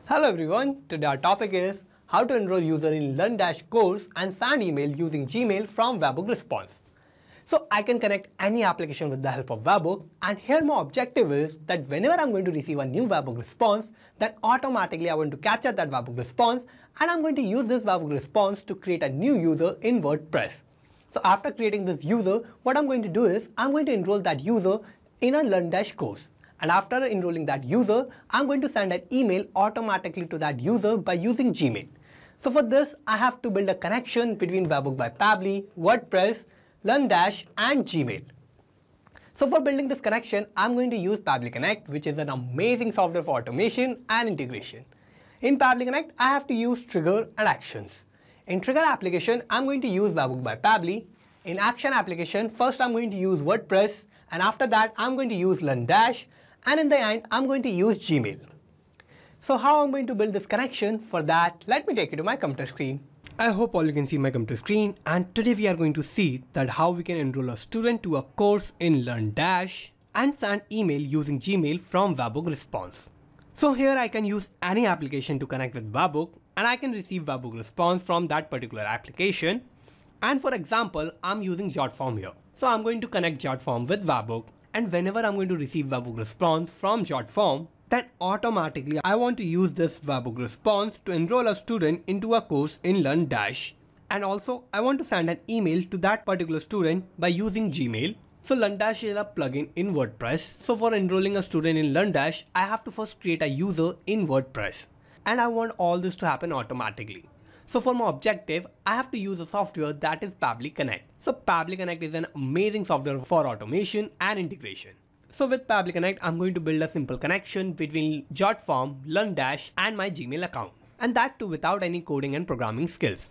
Hello everyone, today our topic is how to enroll user in LearnDash course and send email using Gmail from Webhook response. So I can connect any application with the help of Webhook, and here my objective is that whenever I'm going to receive a new Webhook response, then automatically I want to capture that Webhook response and I'm going to use this Webhook response to create a new user in WordPress. So after creating this user, what I'm going to do is I'm going to enroll that user in a LearnDash course. And after enrolling that user, I'm going to send an email automatically to that user by using Gmail. So for this, I have to build a connection between Webhook by Pabbly, WordPress, LearnDash and Gmail. So for building this connection, I'm going to use Pabbly Connect, which is an amazing software for automation and integration. In Pabbly Connect, I have to use trigger and actions. In trigger application, I'm going to use Webhook by Pabbly. In action application, first I'm going to use WordPress, and after that I'm going to use LearnDash, and in the end I'm going to use Gmail. So how I'm going to build this connection? For that, let me take you to my computer screen. I hope all you can see my computer screen, and today we are going to see that how we can enroll a student to a course in LearnDash and send email using Gmail from Webhook response. So here I can use any application to connect with Webhook, and I can receive Webhook response from that particular application. And for example, I'm using JotForm here. So I'm going to connect JotForm with Webhook, and whenever I'm going to receive Webhook response from JotForm, then automatically I want to use this Webhook response to enroll a student into a course in LearnDash. And also I want to send an email to that particular student by using Gmail. So LearnDash is a plugin in WordPress. So for enrolling a student in LearnDash, I have to first create a user in WordPress. And I want all this to happen automatically. So for my objective, I have to use a software that is Pabbly Connect. So Pabbly Connect is an amazing software for automation and integration. So with Pabbly Connect, I'm going to build a simple connection between JotForm, LearnDash and my Gmail account. And that too without any coding and programming skills.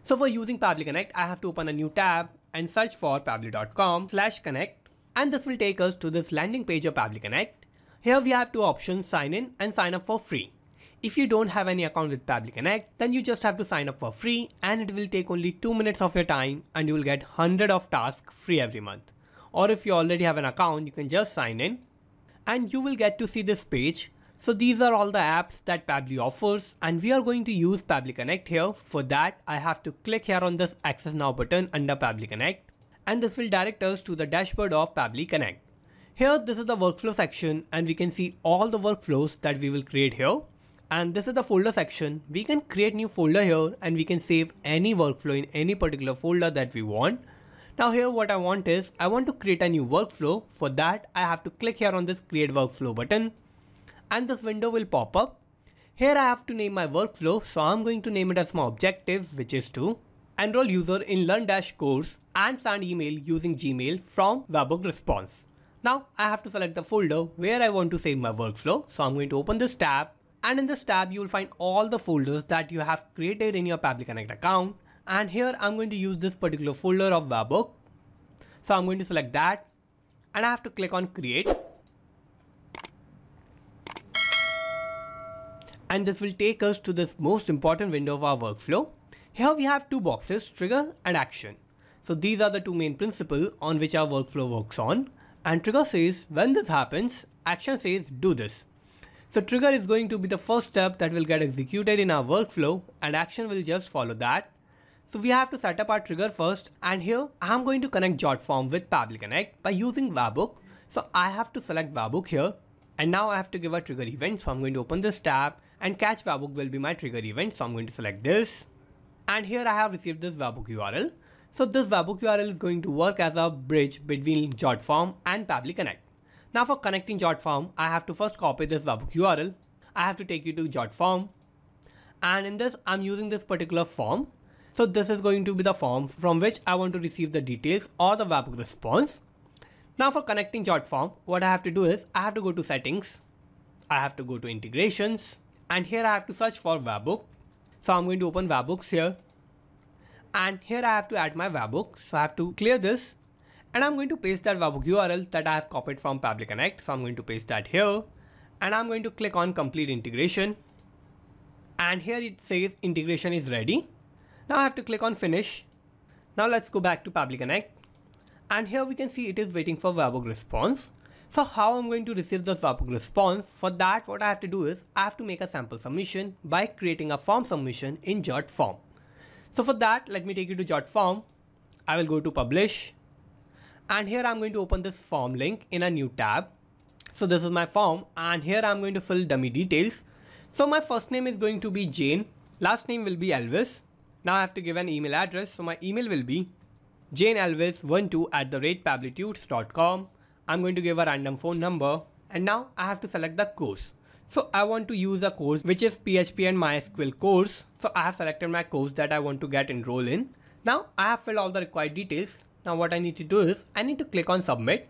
So for using Pabbly Connect, I have to open a new tab and search for pabbly.com/connect. And this will take us to this landing page of Pabbly Connect. Here we have two options, sign in and sign up for free. If you don't have any account with Pabbly Connect, then you just have to sign up for free, and it will take only 2 minutes of your time and you will get 100 of tasks free every month. Or if you already have an account, you can just sign in and you will get to see this page. So these are all the apps that Pabbly offers, and we are going to use Pabbly Connect here. For that, I have to click here on this Access Now button under Pabbly Connect, and this will direct us to the dashboard of Pabbly Connect. Here, this is the workflow section, and we can see all the workflows that we will create here. And this is the folder section. We can create new folder here, and we can save any workflow in any particular folder that we want. Now here what I want is, I want to create a new workflow. For that, I have to click here on this create workflow button, and this window will pop up. Here I have to name my workflow. So I'm going to name it as my objective, which is to enroll user in LearnDash course and send email using Gmail from Webhook response. Now I have to select the folder where I want to save my workflow. So I'm going to open this tab. And in this tab, you will find all the folders that you have created in your Pabbly Connect account. And here I'm going to use this particular folder of Webhook. So I'm going to select that, and I have to click on create. And this will take us to this most important window of our workflow. Here we have two boxes, trigger and action. So these are the two main principles on which our workflow works on. And trigger says when this happens, action says do this. So trigger is going to be the first step that will get executed in our workflow, and action will just follow that. So we have to set up our trigger first, and here I'm going to connect JotForm with Pabbly Connect by using Webhook. So I have to select Webhook here, and now I have to give a trigger event. So I'm going to open this tab, and catch Webhook will be my trigger event. So I'm going to select this, and here I have received this Webhook URL. So this Webhook URL is going to work as a bridge between JotForm and Pabbly Connect. Now for connecting JotForm, I have to first copy this Webhook URL. I have to take you to JotForm, and in this I'm using this particular form. So this is going to be the form from which I want to receive the details or the Webhook response. Now for connecting JotForm, what I have to do is I have to go to settings, I have to go to integrations, and here I have to search for Webhook. So I'm going to open Webhooks here, and here I have to add my Webhook. So I have to clear this, and I'm going to paste that Webhook URL that I have copied from Pabbly Connect. So I'm going to paste that here, and I'm going to click on complete integration, and here it says integration is ready. Now I have to click on finish. Now let's go back to Pabbly Connect, and here we can see it is waiting for Webhook response. So how I'm going to receive this Webhook response? For that, what I have to do is I have to make a sample submission by creating a form submission in Jot form. So for that, let me take you to Jot form. I will go to publish, and here I'm going to open this form link in a new tab. So this is my form, and here I'm going to fill dummy details. So my first name is going to be Jane, last name will be Elvis. Now I have to give an email address. So my email will be janeelvis12@pabblytudes.com. I'm going to give a random phone number, and now I have to select the course. So I want to use a course which is PHP and MySQL course. So I have selected my course that I want to get enrolled in. Now I have filled all the required details. Now what I need to do is I need to click on submit,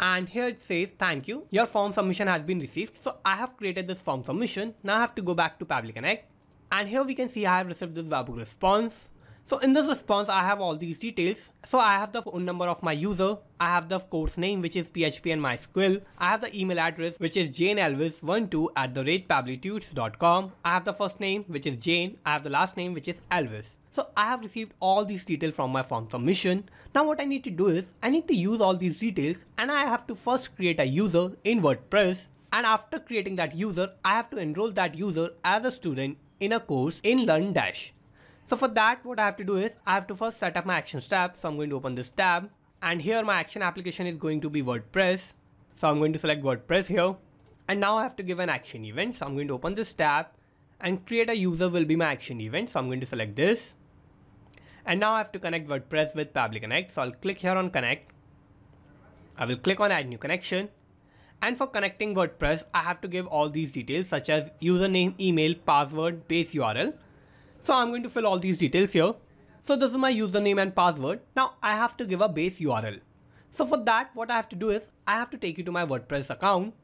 and here it says thank you, your form submission has been received. So I have created this form submission. Now I have to go back to Pabbly Connect, and here we can see I have received this Webhook response. So in this response, I have all these details. So I have the phone number of my user, I have the course name which is PHP and MySQL, I have the email address which is janeelvis12@pabblytudes.com, I have the first name which is Jane, I have the last name which is Elvis. So I have received all these details from my form submission. Now what I need to do is I need to use all these details, and I have to first create a user in WordPress, and after creating that user, I have to enroll that user as a student in a course in LearnDash. So for that, what I have to do is I have to first set up my actions tab. So I'm going to open this tab, and here my action application is going to be WordPress. So I'm going to select WordPress here, and now I have to give an action event. So I'm going to open this tab, and create a user will be my action event. So I'm going to select this, and now I have to connect WordPress with Pabbly Connect. So I'll click here on connect. I will click on add new connection, and for connecting WordPress, I have to give all these details such as username, email, password, base URL. So I'm going to fill all these details here. So this is my username and password. Now I have to give a base URL. So for that, what I have to do is I have to take you to my WordPress account,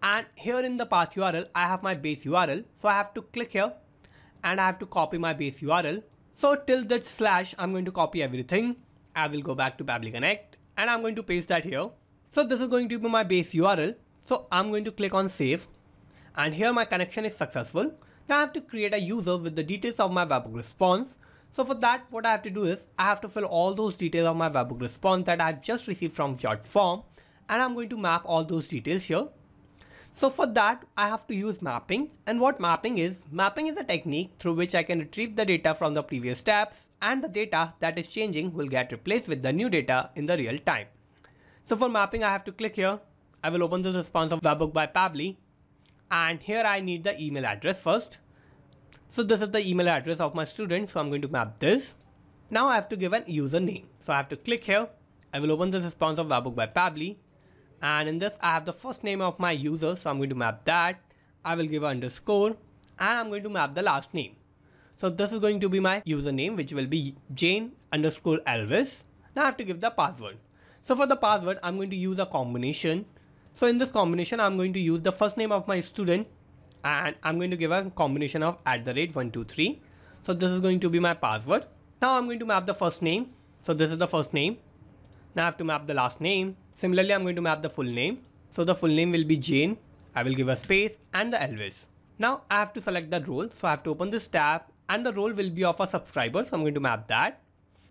and here in the path URL, I have my base URL. So I have to click here, and I have to copy my base URL. So till that slash, I'm going to copy everything. I will go back to Pabbly Connect, and I'm going to paste that here. So this is going to be my base URL. So I'm going to click on save, and here my connection is successful. Now I have to create a user with the details of my Webhook response. So for that, what I have to do is I have to fill all those details of my Webhook response that I've just received from Jot form, and I'm going to map all those details here. So for that, I have to use mapping. And what mapping is a technique through which I can retrieve the data from the previous steps, and the data that is changing will get replaced with the new data in the real time. So for mapping, I have to click here. I will open the response of Webhook by Pabbly, and here I need the email address first. So this is the email address of my student. So I'm going to map this. Now I have to give an username. So I have to click here. I will open the response of Webhook by Pabbly, and in this I have the first name of my user. So I'm going to map that. I will give an underscore, and I'm going to map the last name. So this is going to be my username, which will be Jane_Elvis. Now I have to give the password. So for the password, I'm going to use a combination. So in this combination, I'm going to use the first name of my student, and I'm going to give a combination of @123. So this is going to be my password. Now I'm going to map the first name. So this is the first name. Now I have to map the last name. Similarly, I'm going to map the full name. So the full name will be Jane. I will give a space and the Elvis. Now I have to select the role. So I have to open this tab, and the role will be of a subscriber. So I'm going to map that.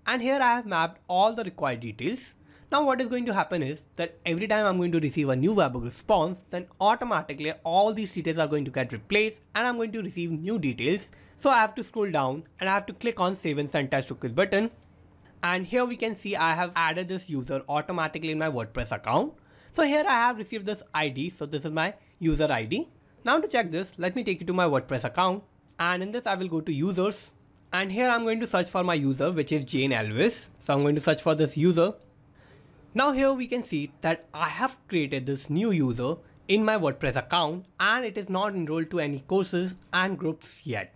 And here I have mapped all the required details. Now what is going to happen is that every time I'm going to receive a new Webhook response, then automatically all these details are going to get replaced, and I'm going to receive new details. So I have to scroll down, and I have to click on save and send test cookies button. And here we can see I have added this user automatically in my WordPress account. So here I have received this ID. So this is my user ID. Now to check this, let me take you to my WordPress account, and in this I will go to users, and here I'm going to search for my user, which is Jane Elvis. So I'm going to search for this user. Now here we can see that I have created this new user in my WordPress account, and it is not enrolled to any courses and groups yet.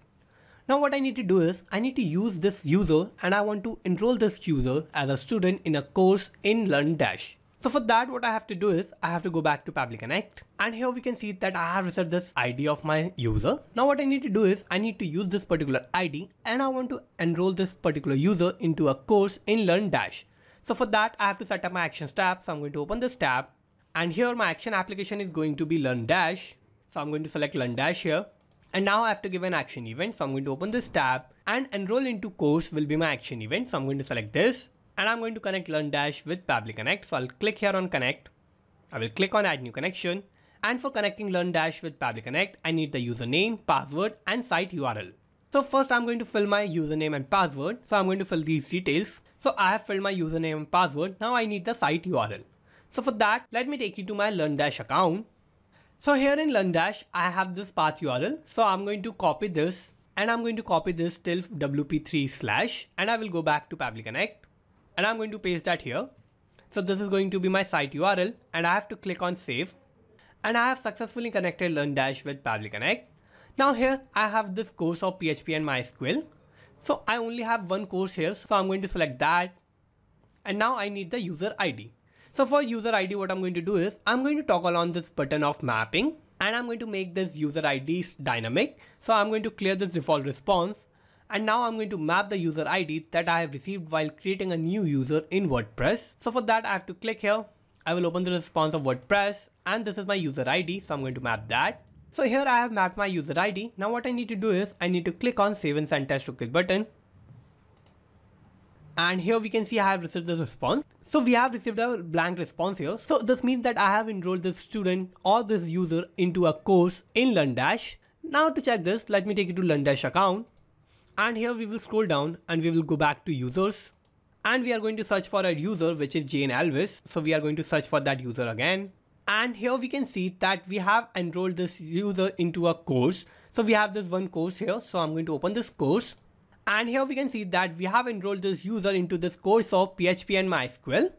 Now what I need to do is I need to use this user, and I want to enroll this user as a student in a course in LearnDash. So for that, what I have to do is I have to go back to Pabbly Connect, and here we can see that I have reset this ID of my user. Now what I need to do is I need to use this particular ID, and I want to enroll this particular user into a course in LearnDash. So for that, I have to set up my actions tab. So I'm going to open this tab, and here my action application is going to be LearnDash. So I'm going to select LearnDash here, and now I have to give an action event. So I'm going to open this tab, and enroll into course will be my action event. So I'm going to select this, and I'm going to connect LearnDash with Pabbly Connect. So I'll click here on connect, I will click on add new connection. And for connecting LearnDash with Pabbly Connect, I need the username, password and site URL. So first I'm going to fill my username and password. So I'm going to fill these details. So I have filled my username and password. Now I need the site URL. So for that, let me take you to my LearnDash account. So here in LearnDash, I have this path URL. So I'm going to copy this and I'm going to copy this till wp3/ and I will go back to Pabbly Connect and I'm going to paste that here. So this is going to be my site URL and I have to click on save. And I have successfully connected LearnDash with Pabbly Connect. Now here I have this course of PHP and MySQL. So I only have one course here. So I'm going to select that. And now I need the user ID. So for user ID, what I'm going to do is I'm going to toggle on this button of mapping and I'm going to make this user ID dynamic. So I'm going to clear this default response. And now I'm going to map the user ID that I have received while creating a new user in WordPress. So for that, I have to click here. I will open the response of WordPress and this is my user ID. So I'm going to map that. So here I have mapped my user ID. Now what I need to do is I need to click on save and send test cookies button. And here we can see I have received the response. So we have received a blank response here. So this means that I have enrolled this student or this user into a course in LearnDash. Now to check this, let me take you to LearnDash account. And here we will scroll down and we will go back to users. And we are going to search for a user which is Jane Elvis. So we are going to search for that user again. And here we can see that we have enrolled this user into a course. So we have this one course here. So I'm going to open this course. And here we can see that we have enrolled this user into this course of PHP and MySQL.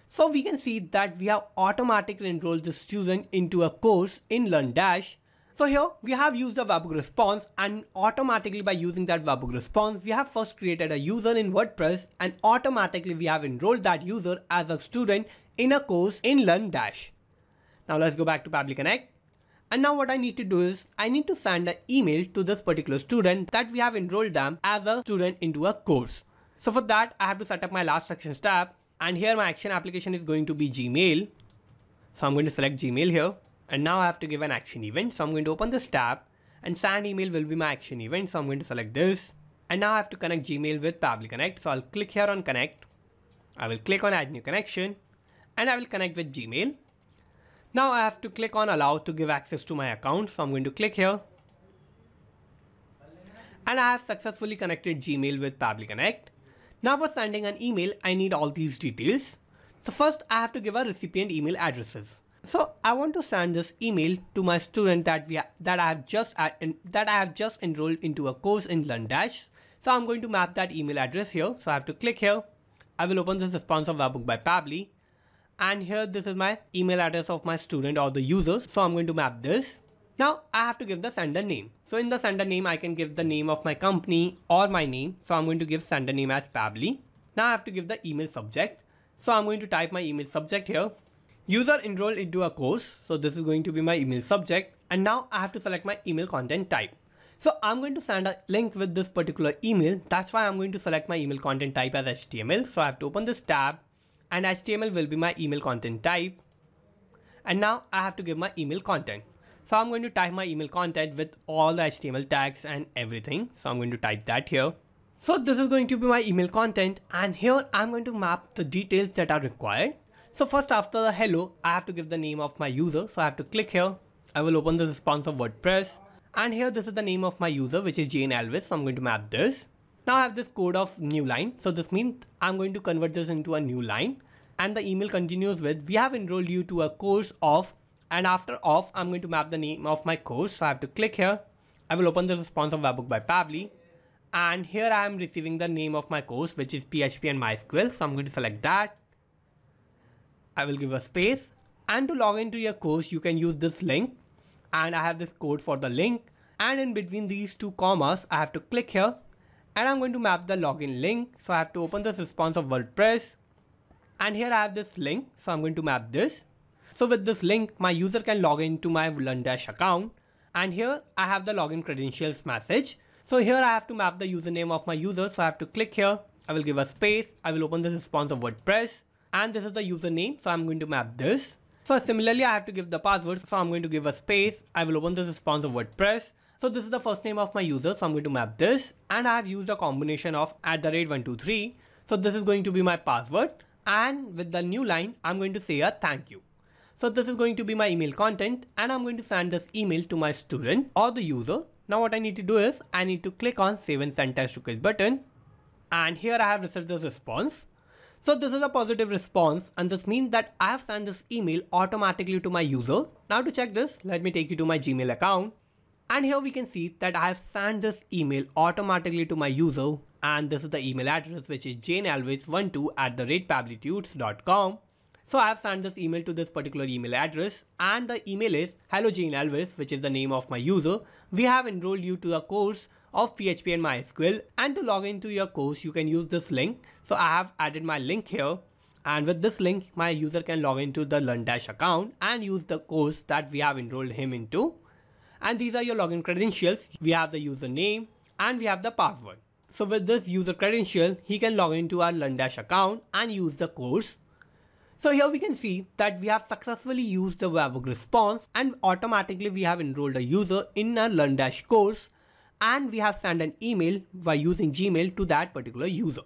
So we can see that we have automatically enrolled the student into a course in LearnDash. So here we have used a Webhook response and automatically by using that Webhook response, we have first created a user in WordPress and automatically we have enrolled that user as a student in a course in LearnDash. Now let's go back to Pabbly Connect. And now what I need to do is I need to send an email to this particular student that we have enrolled them as a student into a course. So for that, I have to set up my last actions tab. And here my action application is going to be Gmail. So I'm going to select Gmail here. And now I have to give an action event. So I'm going to open this tab and send email will be my action event. So I'm going to select this. And now I have to connect Gmail with Pabbly Connect. So I'll click here on connect. I will click on add new connection and I will connect with Gmail. Now I have to click on allow to give access to my account. So I'm going to click here. And I have successfully connected Gmail with Pabbly Connect. Now for sending an email, I need all these details. So first I have to give a recipient email addresses. So I want to send this email to my student that I have just enrolled into a course in LearnDash. So I'm going to map that email address here. So I have to click here. I will open this response of Webhook by Pabbly. And here this is my email address of my student or the user. So I'm going to map this. Now I have to give the sender name. So in the sender name, I can give the name of my company or my name. So I'm going to give sender name as Pabbly. Now I have to give the email subject. So I'm going to type my email subject here. User enrolled into a course. So this is going to be my email subject. And now I have to select my email content type. So I'm going to send a link with this particular email. That's why I'm going to select my email content type as HTML. So I have to open this tab and HTML will be my email content type. And now I have to give my email content. So I'm going to type my email content with all the HTML tags and everything. So I'm going to type that here. So this is going to be my email content. And here I'm going to map the details that are required. So first after the hello, I have to give the name of my user. So I have to click here. I will open the response of WordPress. And here this is the name of my user, which is Jane Elvis. So I'm going to map this. Now I have this code of new line. So this means I'm going to convert this into a new line. And the email continues with, we have enrolled you to a course of, and after of, I'm going to map the name of my course. So I have to click here. I will open the response of Webhook by Pabbly. And here I am receiving the name of my course, which is PHP and MySQL. So I'm going to select that. I will give a space. And to log into your course, you can use this link. And I have this code for the link. And in between these two commas, I have to click here. And I'm going to map the login link. So I have to open this response of WordPress. And here I have this link. So I'm going to map this. So with this link, my user can log into my LearnDash account. And here I have the login credentials message. So here I have to map the username of my user. So I have to click here. I will give a space. I will open the response of WordPress. And this is the username. So I'm going to map this. So similarly, I have to give the password. So I'm going to give a space. I will open the response of WordPress. So this is the first name of my user. So I'm going to map this. And I have used a combination of @123. So this is going to be my password. And with the new line, I'm going to say a thank you. So this is going to be my email content, and I'm going to send this email to my student or the user. Now what I need to do is I need to click on Save and Send Test Request button, and here I have received the response. So this is a positive response, and this means that I have sent this email automatically to my user. Now to check this, let me take you to my Gmail account. And here we can see that I have sent this email automatically to my user, and this is the email address, which is janeelvis12@pabblytudes.com. So I have sent this email to this particular email address, and the email is hello Jane Elvis, which is the name of my user. We have enrolled you to a course of PHP and MySQL, and to log into your course you can use this link. So I have added my link here, and with this link my user can log into the LearnDash account and use the course that we have enrolled him into. And these are your login credentials. We have the username and we have the password. So with this user credential, he can log into our LearnDash account and use the course. So here we can see that we have successfully used the webhook response, and automatically we have enrolled a user in a LearnDash course, and we have sent an email by using Gmail to that particular user.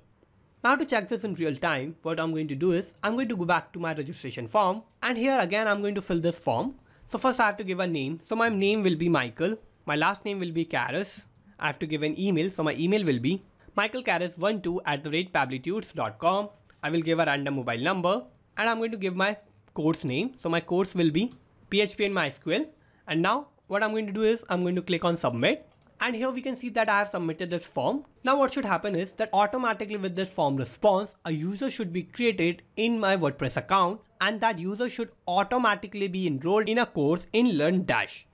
Now to check this in real time, what I'm going to do is I'm going to go back to my registration form, and here again I'm going to fill this form. So first I have to give a name. So my name will be Michael. My last name will be Karis. I have to give an email. So my email will be michaelkaris12@pabblytudes.com. I will give a random mobile number, and I'm going to give my course name. So my course will be PHP and MySQL. And now what I'm going to do is I'm going to click on submit. And here we can see that I have submitted this form. Now what should happen is that automatically with this form response, a user should be created in my WordPress account, and that user should automatically be enrolled in a course in LearnDash.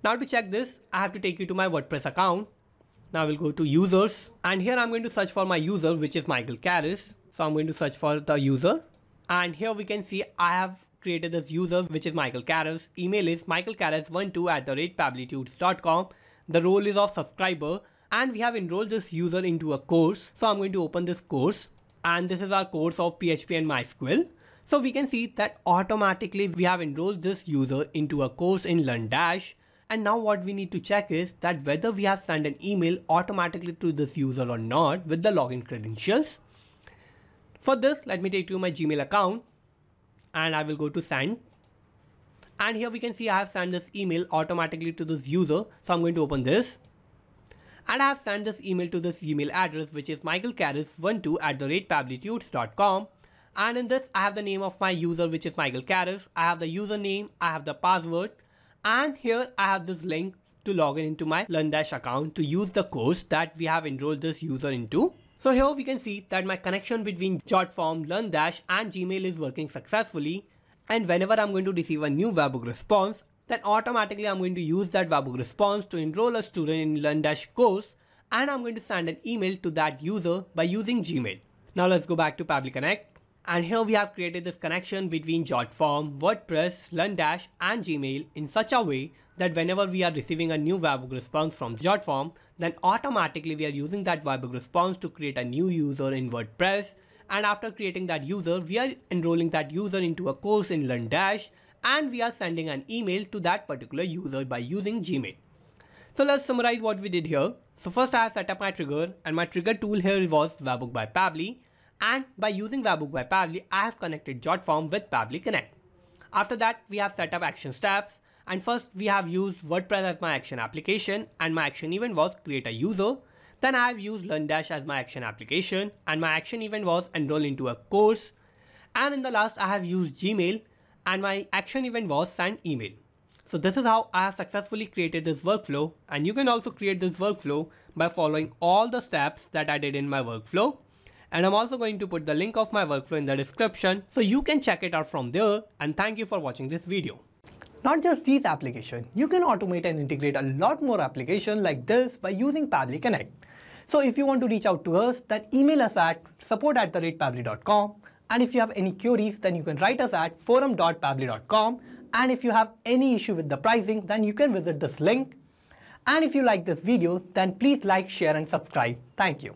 Now to check this, I have to take you to my WordPress account. Now we'll go to users, and here I'm going to search for my user, which is Michael Karis. So I'm going to search for the user, and here we can see I have created this user, which is Michael Karis. Email is michaelkaris12@pabblytudes.com. The role is of subscriber, and we have enrolled this user into a course. So I'm going to open this course, and this is our course of PHP and MySQL. So we can see that automatically we have enrolled this user into a course in LearnDash. And now what we need to check is that whether we have sent an email automatically to this user or not with the login credentials. For this, let me take you to my Gmail account, and I will go to send. And here we can see I have sent this email automatically to this user. So I'm going to open this, and I have sent this email to this email address, which is michaelkaris12@pabblytudes.com. And in this I have the name of my user, which is Michael Karis. I have the username, I have the password, and here I have this link to log in into my LearnDash account to use the course that we have enrolled this user into. So here we can see that my connection between JotForm, LearnDash and Gmail is working successfully. And whenever I'm going to receive a new webhook response, then automatically I'm going to use that webhook response to enroll a student in LearnDash course, and I'm going to send an email to that user by using Gmail. Now let's go back to Pabbly Connect, and here we have created this connection between JotForm, WordPress, LearnDash and Gmail in such a way that whenever we are receiving a new webhook response from JotForm, then automatically we are using that webhook response to create a new user in WordPress. And after creating that user, we are enrolling that user into a course in LearnDash, and we are sending an email to that particular user by using Gmail. So let's summarize what we did here. So first I have set up my trigger, and my trigger tool here was Webhook by Pabbly. And by using Webhook by Pabbly, I have connected JotForm with Pabbly Connect. After that, we have set up action steps. And first we have used WordPress as my action application, and my action event was create a user. Then I have used LearnDash as my action application, and my action event was enroll into a course. And in the last I have used Gmail, and my action event was send email. So this is how I have successfully created this workflow, and you can also create this workflow by following all the steps that I did in my workflow. And I'm also going to put the link of my workflow in the description, so you can check it out from there. And thank you for watching this video. Not just these applications, you can automate and integrate a lot more applications like this by using Pabbly Connect. So if you want to reach out to us, then email us at support@pabbly.com. And if you have any queries, then you can write us at forum.pabbly.com. And if you have any issue with the pricing, then you can visit this link. And if you like this video, then please like, share and subscribe. Thank you.